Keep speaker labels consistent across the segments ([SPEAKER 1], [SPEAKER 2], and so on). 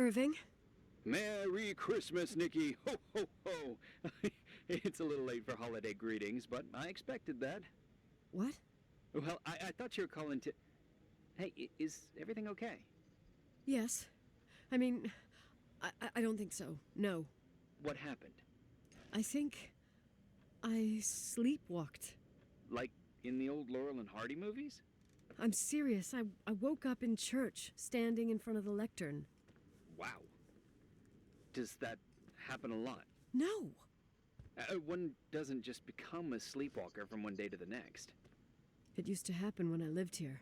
[SPEAKER 1] Irving?
[SPEAKER 2] Merry Christmas, Nikki! Ho, ho, ho! It's a little late for holiday greetings, but I expected that.
[SPEAKER 1] What?
[SPEAKER 2] Well, I thought you were calling to... Hey, is everything okay?
[SPEAKER 1] Yes. I mean, I don't think so. No.
[SPEAKER 2] What happened?
[SPEAKER 1] I think I sleepwalked.
[SPEAKER 2] Like in the old Laurel and Hardy movies?
[SPEAKER 1] I'm serious. I woke up in church, standing in front of the lectern.
[SPEAKER 2] Wow. Does that happen a lot?
[SPEAKER 1] No.
[SPEAKER 2] One doesn't just become a sleepwalker from one day to the next.
[SPEAKER 1] It used to happen when I lived here.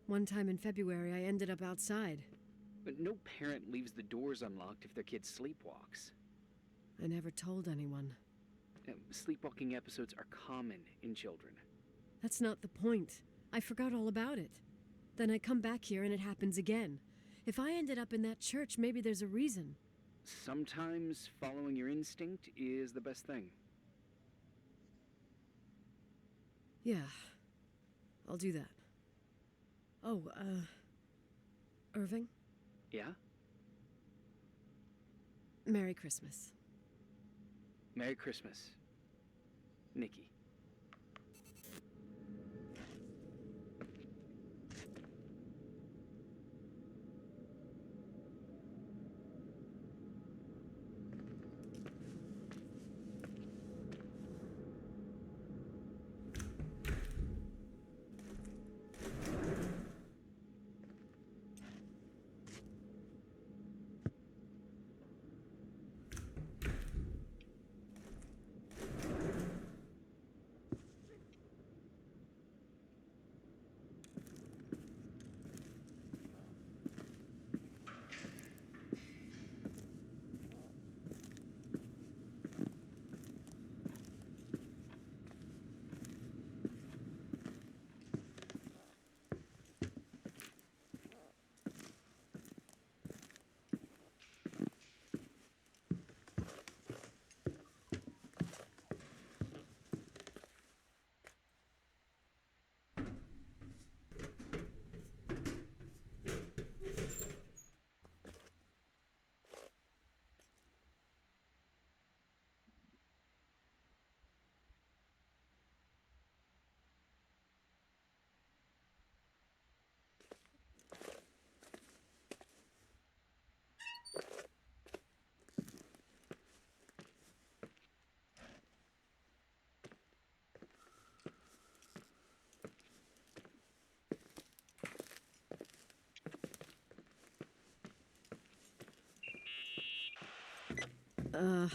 [SPEAKER 1] One time in February, I ended up outside.
[SPEAKER 2] But no parent leaves the doors unlocked if their kid sleepwalks.
[SPEAKER 1] I never told anyone.
[SPEAKER 2] Sleepwalking episodes are common in children.
[SPEAKER 1] That's not the point. I forgot all about it. Then I come back here and it happens again. If I ended up in that church, maybe there's a reason.
[SPEAKER 2] Sometimes following your instinct is the best thing.
[SPEAKER 1] Yeah. I'll do that. Oh, Irving?
[SPEAKER 2] Yeah?
[SPEAKER 1] Merry Christmas.
[SPEAKER 2] Merry Christmas, Nikki.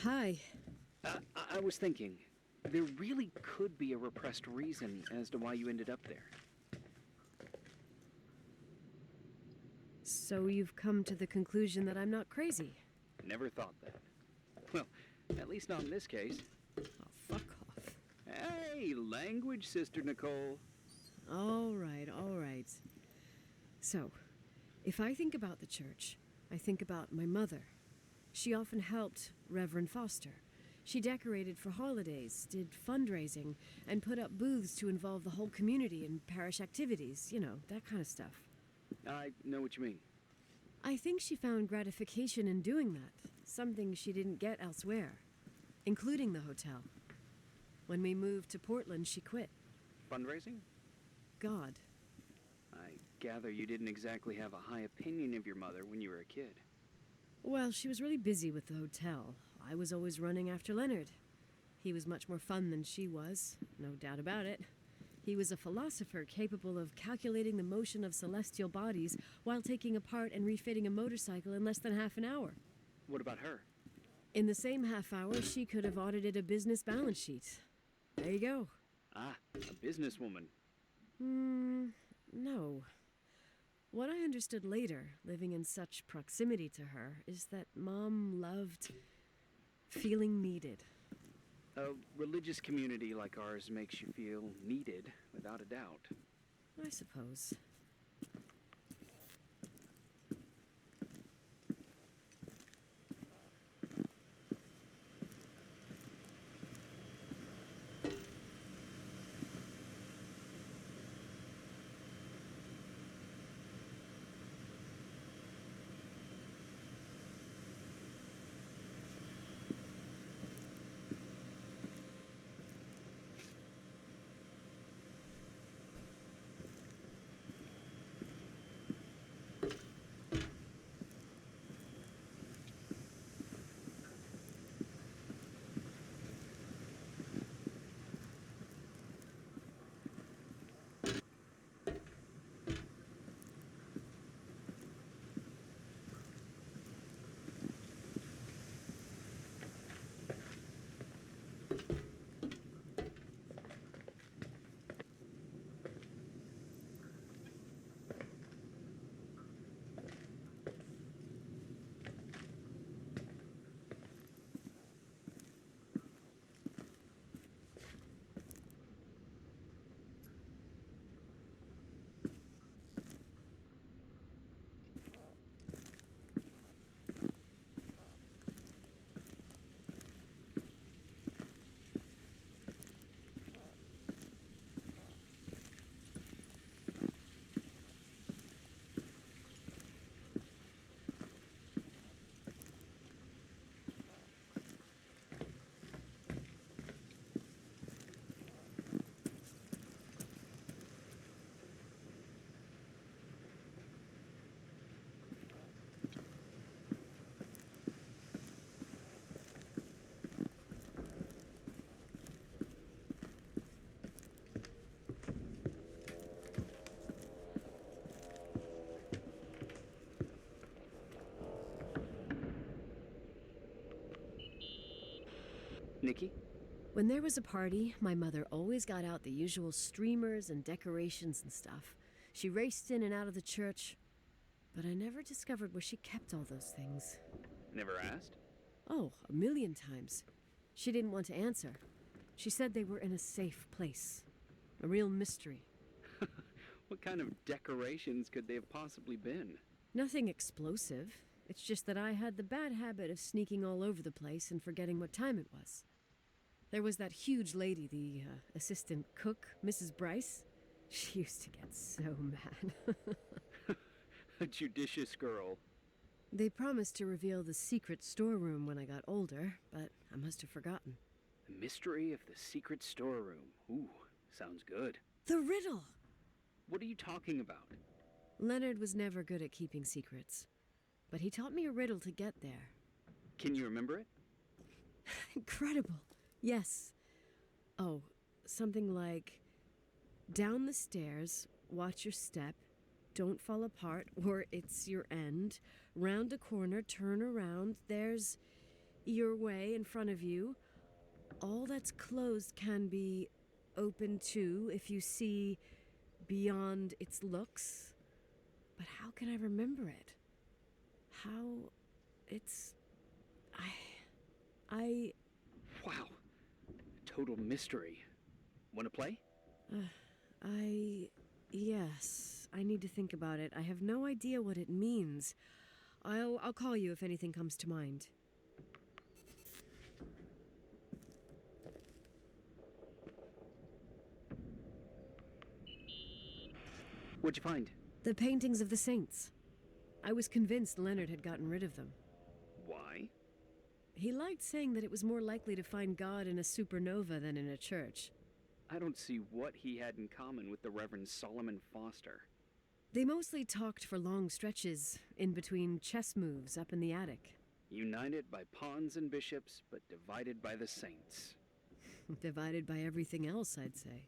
[SPEAKER 1] Hi.
[SPEAKER 2] I was thinking, there really could be a repressed reason as to why you ended up there.
[SPEAKER 1] So you've come to the conclusion that I'm not crazy?
[SPEAKER 2] Never thought that. Well, at least not in this case.
[SPEAKER 1] Oh, fuck off.
[SPEAKER 2] Hey, language, Sister Nicole.
[SPEAKER 1] All right. So, if I think about the church, I think about my mother. She often helped Reverend Foster. She decorated for holidays, did fundraising, and put up booths to involve the whole community in parish activities, you know, that kind of stuff.
[SPEAKER 2] I know what you mean.
[SPEAKER 1] I think she found gratification in doing that, something she didn't get elsewhere, including the hotel. When we moved to Portland, she quit.
[SPEAKER 2] Fundraising?
[SPEAKER 1] God.
[SPEAKER 2] I gather you didn't exactly have a high opinion of your mother when you were a kid.
[SPEAKER 1] Well, she was really busy with the hotel. I was always running after Leonard. He was much more fun than she was, no doubt about it. He was a philosopher capable of calculating the motion of celestial bodies while taking apart and refitting a motorcycle in less than half an hour.
[SPEAKER 2] What about her?
[SPEAKER 1] In the same half hour, she could have audited a business balance sheet. There you go.
[SPEAKER 2] Ah, a businesswoman.
[SPEAKER 1] No. What I understood later, living in such proximity to her, is that Mom loved feeling needed.
[SPEAKER 2] A religious community like ours makes you feel needed, without a doubt.
[SPEAKER 1] I suppose.
[SPEAKER 2] Nikki?
[SPEAKER 1] When there was a party, my mother always got out the usual streamers and decorations and stuff. She raced in and out of the church, but I never discovered where she kept all those things.
[SPEAKER 2] Never asked?
[SPEAKER 1] Oh, a million times. She didn't want to answer. She said they were in a safe place. A real mystery.
[SPEAKER 2] What kind of decorations could they have possibly been?
[SPEAKER 1] Nothing explosive. It's just that I had the bad habit of sneaking all over the place and forgetting what time it was. There was that huge lady, the assistant cook, Mrs. Bryce. She used to get so mad.
[SPEAKER 2] A judicious girl.
[SPEAKER 1] They promised to reveal the secret storeroom when I got older, but I must have forgotten.
[SPEAKER 2] The mystery of the secret storeroom. Ooh, sounds good.
[SPEAKER 1] The riddle!
[SPEAKER 2] What are you talking about?
[SPEAKER 1] Leonard was never good at keeping secrets, but he taught me a riddle to get there.
[SPEAKER 2] Can you remember it?
[SPEAKER 1] Incredible. Yes. Oh, something like, down the stairs, watch your step, don't fall apart or it's your end, round a corner, turn around, there's your way in front of you. All that's closed can be open too if you see beyond its looks. But how can I remember it? How it's... I...
[SPEAKER 2] Wow. Total mystery. Want to play?
[SPEAKER 1] Yes. I need to think about it. I have no idea what it means. I'll call you if anything comes to mind.
[SPEAKER 2] What'd you find?
[SPEAKER 1] The paintings of the saints. I was convinced Leonard had gotten rid of them.
[SPEAKER 2] Why?
[SPEAKER 1] He liked saying that it was more likely to find God in a supernova than in a church.
[SPEAKER 2] I don't see what he had in common with the Reverend Solomon Foster.
[SPEAKER 1] They mostly talked for long stretches, in between chess moves up in the attic.
[SPEAKER 2] United by pawns and bishops, but divided by the saints.
[SPEAKER 1] Divided by everything else, I'd say.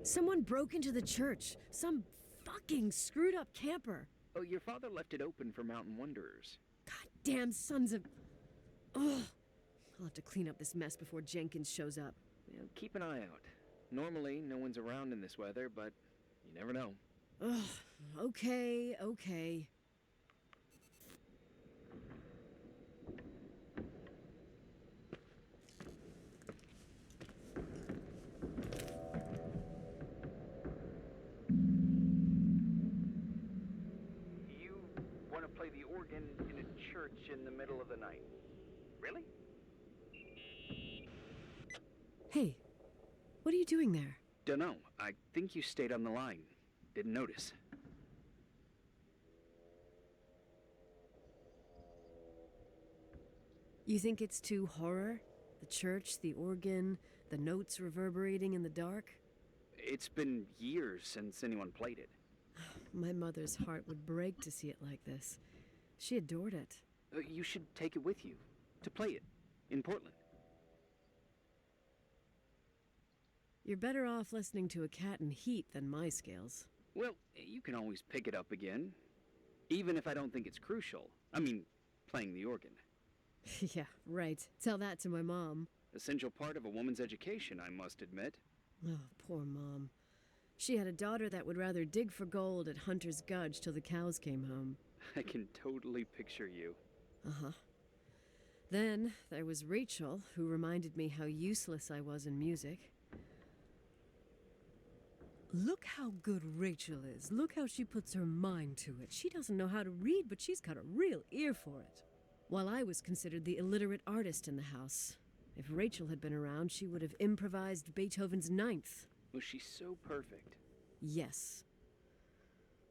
[SPEAKER 1] Someone broke into the church. Some fucking screwed up camper.
[SPEAKER 2] Oh, your father left it open for mountain wanderers.
[SPEAKER 1] Goddamn sons of... Ugh. I'll have to clean up this mess before Jenkins shows up.
[SPEAKER 2] Yeah, keep an eye out. Normally, no one's around in this weather, but you never know.
[SPEAKER 1] Ugh. Okay.
[SPEAKER 2] You want to play the organ in a church in the middle of the night? Really?
[SPEAKER 1] Hey, what are you doing there?
[SPEAKER 2] Dunno. I think you stayed on the line. Didn't notice.
[SPEAKER 1] You think it's too horror? The church, the organ, the notes reverberating in the dark?
[SPEAKER 2] It's been years since anyone played it.
[SPEAKER 1] My mother's heart would break to see it like this. She adored it.
[SPEAKER 2] You should take it with you. To play it. In Portland.
[SPEAKER 1] You're better off listening to a cat in heat than my scales.
[SPEAKER 2] Well, you can always pick it up again. Even if I don't think it's crucial. I mean, playing the organ.
[SPEAKER 1] Yeah, right. Tell that to my mom.
[SPEAKER 2] Essential part of a woman's education, I must admit.
[SPEAKER 1] Oh, poor Mom. She had a daughter that would rather dig for gold at Hunter's Gulch till the cows came home.
[SPEAKER 2] I can totally picture you.
[SPEAKER 1] Uh-huh. Then there was Rachel, who reminded me how useless I was in music. Look how good Rachel is. Look how she puts her mind to it. She doesn't know how to read, but she's got a real ear for it. While I was considered the illiterate artist in the house. If Rachel had been around, she would have improvised Beethoven's Ninth.
[SPEAKER 2] Was she so perfect?
[SPEAKER 1] Yes.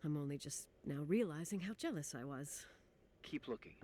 [SPEAKER 1] I'm only just now realizing how jealous I was.
[SPEAKER 2] Keep looking.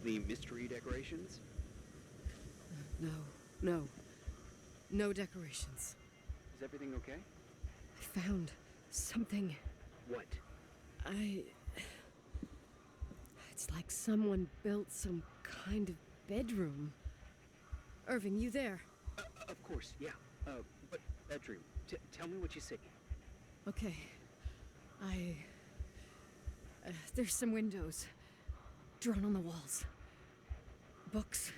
[SPEAKER 2] Any mystery decorations?
[SPEAKER 1] No, no. No decorations.
[SPEAKER 2] Is everything okay?
[SPEAKER 1] I found something.
[SPEAKER 2] What?
[SPEAKER 1] It's like someone built some kind of bedroom. Irving, you there?
[SPEAKER 2] Of course, yeah. What bedroom? Tell me what you see.
[SPEAKER 1] Okay. There's some windows. Drawn on the walls. Books.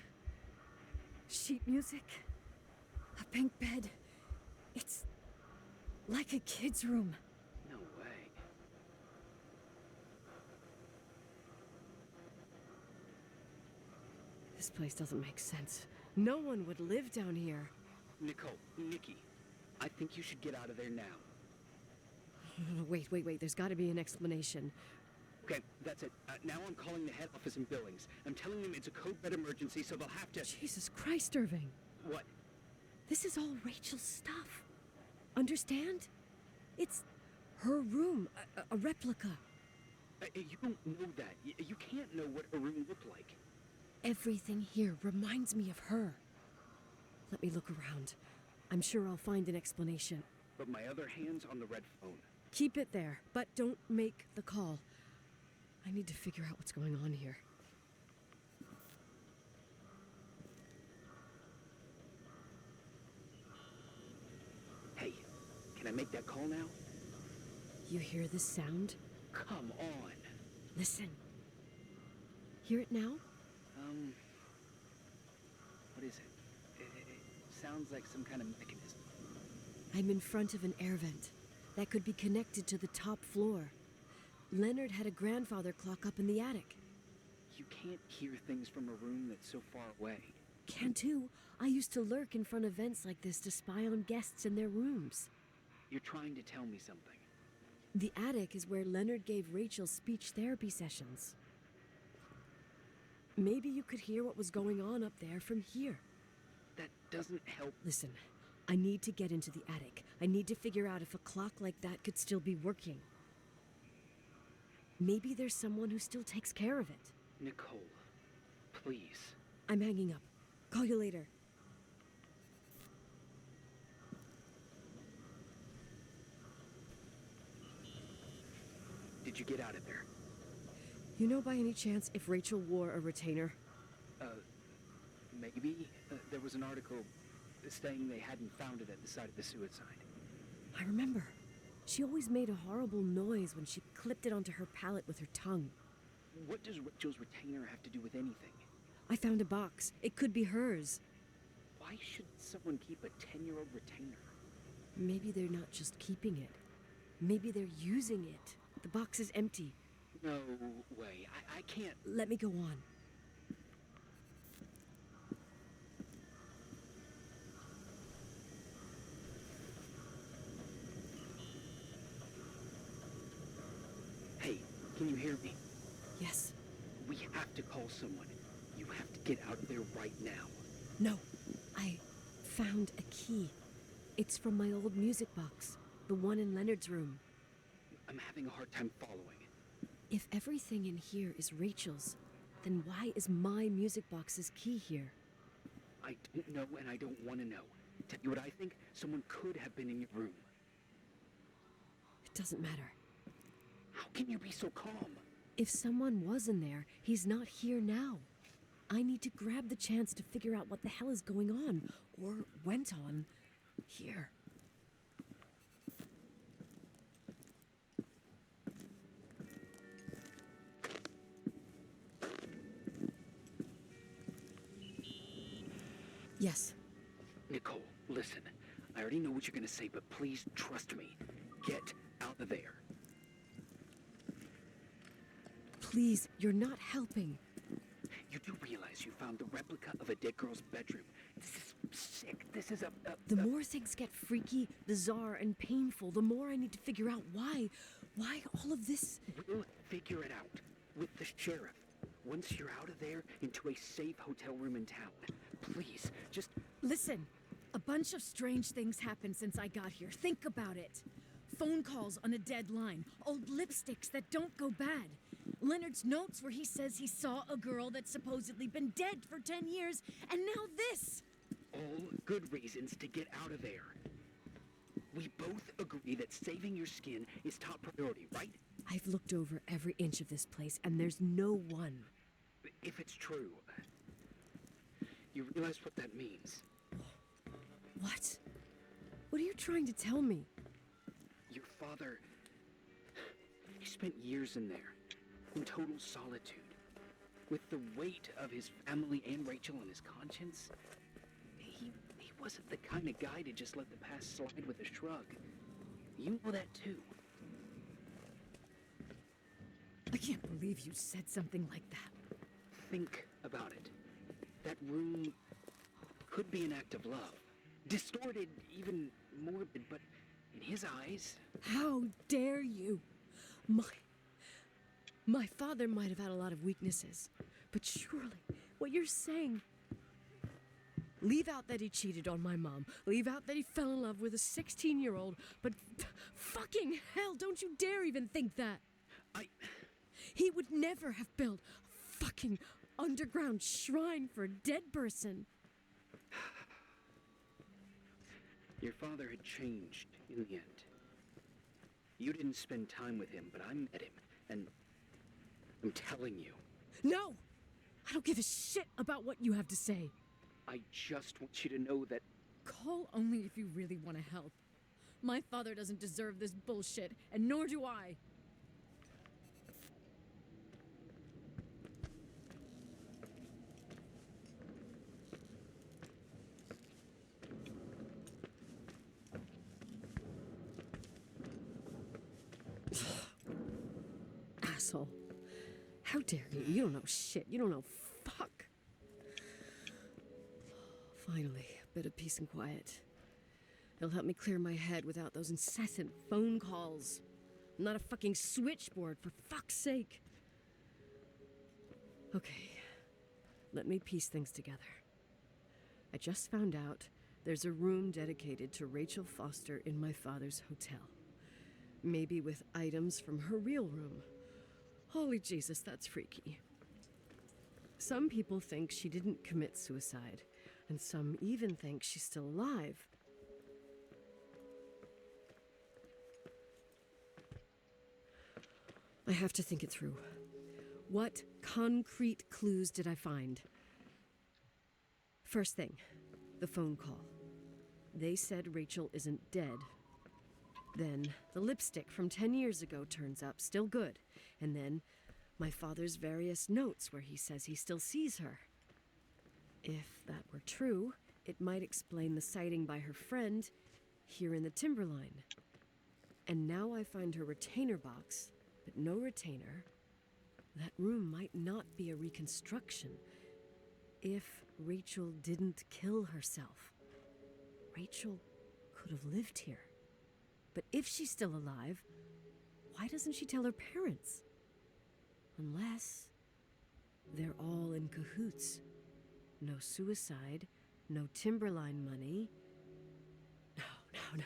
[SPEAKER 1] Sheet music. A pink bed. It's like a kid's room.
[SPEAKER 2] No way.
[SPEAKER 1] This place doesn't make sense. No one would live down here.
[SPEAKER 2] Nikki, I think you should get out of there now.
[SPEAKER 1] No, wait. There's got to be an explanation.
[SPEAKER 2] Okay, that's it. Now I'm calling the head office in Billings. I'm telling them it's a code red emergency, so they'll have to...
[SPEAKER 1] Jesus Christ, Irving.
[SPEAKER 2] What?
[SPEAKER 1] This is all Rachel's stuff. Understand? It's her room, a replica.
[SPEAKER 2] You don't know that. You can't know what her room looked like.
[SPEAKER 1] Everything here reminds me of her. Let me look around. I'm sure I'll find an explanation.
[SPEAKER 2] But my other hand's on the red phone.
[SPEAKER 1] Keep it there, but don't make the call. I need to figure out what's going on here.
[SPEAKER 2] Hey, can I make that call now?
[SPEAKER 1] You hear this sound?
[SPEAKER 2] Come on.
[SPEAKER 1] Listen. Hear it now?
[SPEAKER 2] What is it? It sounds like some kind of mechanism.
[SPEAKER 1] I'm in front of an air vent that could be connected to the top floor. Leonard had a grandfather clock up in the attic.
[SPEAKER 2] You can't hear things from a room that's so far away.
[SPEAKER 1] Can too. I used to lurk in front of vents like this to spy on guests in their rooms.
[SPEAKER 2] You're trying to tell me something.
[SPEAKER 1] The attic is where Leonard gave Rachel speech therapy sessions. Maybe you could hear what was going on up there from here.
[SPEAKER 2] That doesn't help.
[SPEAKER 1] Listen, I need to get into the attic. I need to figure out if a clock like that could still be working. Maybe there's someone who still takes care of it.
[SPEAKER 2] Nicole, please.
[SPEAKER 1] I'm hanging up. Call you later.
[SPEAKER 2] Did you get out of there?
[SPEAKER 1] You know by any chance if Rachel wore a retainer?
[SPEAKER 2] Maybe. There was an article saying they hadn't found it at the site of the suicide.
[SPEAKER 1] I remember. She always made a horrible noise when she clipped it onto her palate with her tongue.
[SPEAKER 2] What does Rachel's retainer have to do with anything?
[SPEAKER 1] I found a box. It could be hers.
[SPEAKER 2] Why should someone keep a 10-year-old retainer?
[SPEAKER 1] Maybe they're not just keeping it. Maybe they're using it. The box is empty.
[SPEAKER 2] No way. I can't...
[SPEAKER 1] Let me go on.
[SPEAKER 2] Hey, can you hear me?
[SPEAKER 1] Yes.
[SPEAKER 2] We have to call someone. You have to get out of there right now.
[SPEAKER 1] No. I found a key. It's from my old music box. The one in Leonard's room.
[SPEAKER 2] I'm having a hard time following.
[SPEAKER 1] If everything in here is Rachel's, then why is my music box's key here?
[SPEAKER 2] I don't know and I don't want to know. Tell you what I think? Someone could have been in your room.
[SPEAKER 1] It doesn't matter.
[SPEAKER 2] How can you be so calm?
[SPEAKER 1] If someone was in there, he's not here now. I need to grab the chance to figure out what the hell is going on, or went on, here. Yes.
[SPEAKER 2] Nicole, listen. I already know what you're gonna say, but please trust me. Get out of there.
[SPEAKER 1] Please, you're not helping.
[SPEAKER 2] You do realize you found the replica of a dead girl's bedroom. This is sick. This is
[SPEAKER 1] The more things get freaky, bizarre, and painful, the more I need to figure out why all of this...
[SPEAKER 2] We'll figure it out. With the sheriff. Once you're out of there, into a safe hotel room in town. Please, just...
[SPEAKER 1] Listen, a bunch of strange things happened since I got here. Think about it. Phone calls on a dead line. Old lipsticks that don't go bad. Leonard's notes where he says he saw a girl that's supposedly been dead for 10 years, and now this!
[SPEAKER 2] All good reasons to get out of there. We both agree that saving your skin is top priority, right?
[SPEAKER 1] I've looked over every inch of this place, and there's no one.
[SPEAKER 2] If it's true, you realize what that means.
[SPEAKER 1] What? What are you trying to tell me?
[SPEAKER 2] Your father, he spent years in there, in total solitude, with the weight of his family and Rachel on his conscience. He wasn't the kind of guy to just let the past slide with a shrug. You know that too.
[SPEAKER 1] I can't believe you said something like that.
[SPEAKER 2] Think about it. That room could be an act of love. Distorted, even morbid, but in his eyes...
[SPEAKER 1] How dare you? My father might have had a lot of weaknesses, but surely what you're saying... Leave out that he cheated on my mom. Leave out that he fell in love with a 16-year-old, but fucking hell, don't you dare even think that. He would never have built a fucking underground shrine for a dead person.
[SPEAKER 2] Your father had changed in the end. You didn't spend time with him, but I met him, and I'm telling you.
[SPEAKER 1] No! I don't give a shit about what you have to say.
[SPEAKER 2] I just want you to know that...
[SPEAKER 1] Call only if you really want to help. My father doesn't deserve this bullshit, and nor do I. Asshole. How dare you? You don't know shit. You don't know fuck. Finally, a bit of peace and quiet. It'll help me clear my head without those incessant phone calls. I'm not a fucking switchboard, for fuck's sake. Okay, let me piece things together. I just found out there's a room dedicated to Rachel Foster in my father's hotel. Maybe with items from her real room. Holy Jesus, that's freaky. Some people think she didn't commit suicide, and some even think she's still alive. I have to think it through. What concrete clues did I find? First thing, the phone call. They said Rachel isn't dead. Then the lipstick from 10 years ago turns up, still good. And then my father's various notes where he says he still sees her. If that were true, it might explain the sighting by her friend here in the Timberline. And now I find her retainer box, but no retainer. That room might not be a reconstruction. If Rachel didn't kill herself, Rachel could have lived here. But if she's still alive, why doesn't she tell her parents? Unless they're all in cahoots. No suicide, no Timberline money.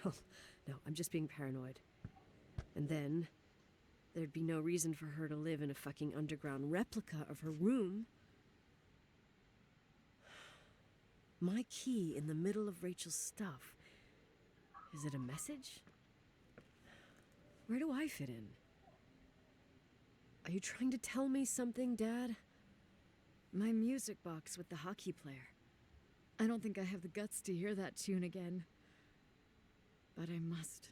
[SPEAKER 1] No, I'm just being paranoid. And then there'd be no reason for her to live in a fucking underground replica of her room. My key in the middle of Rachel's stuff. Is it a message? Where do I fit in? Are you trying to tell me something, Dad? My music box with the hockey player. I don't think I have the guts to hear that tune again. But I must.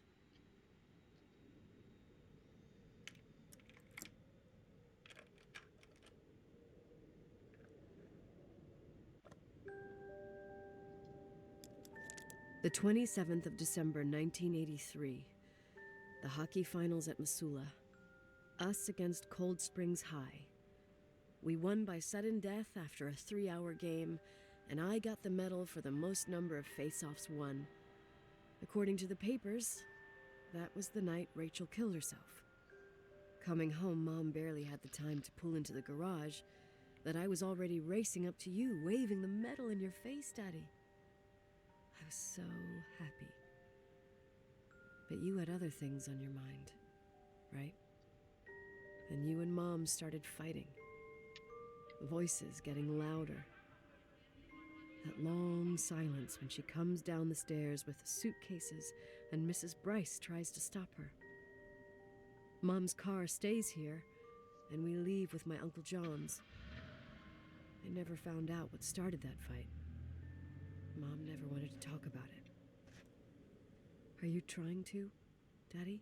[SPEAKER 1] The 27th of December, 1983. The hockey finals at Missoula. Us against Cold Springs High. We won by sudden death after a 3-hour game, and I got the medal for the most number of face-offs won. According to the papers, that was the night Rachel killed herself. Coming home, Mom barely had the time to pull into the garage that I was already racing up to you, waving the medal in your face, Daddy. I was so happy. But you had other things on your mind, right? And you and Mom started fighting. Voices getting louder. That long silence when she comes down the stairs with the suitcases and Mrs. Bryce tries to stop her. Mom's car stays here, and we leave with my Uncle John's. I never found out what started that fight. Mom never wanted to talk about it. Are you trying to, Daddy?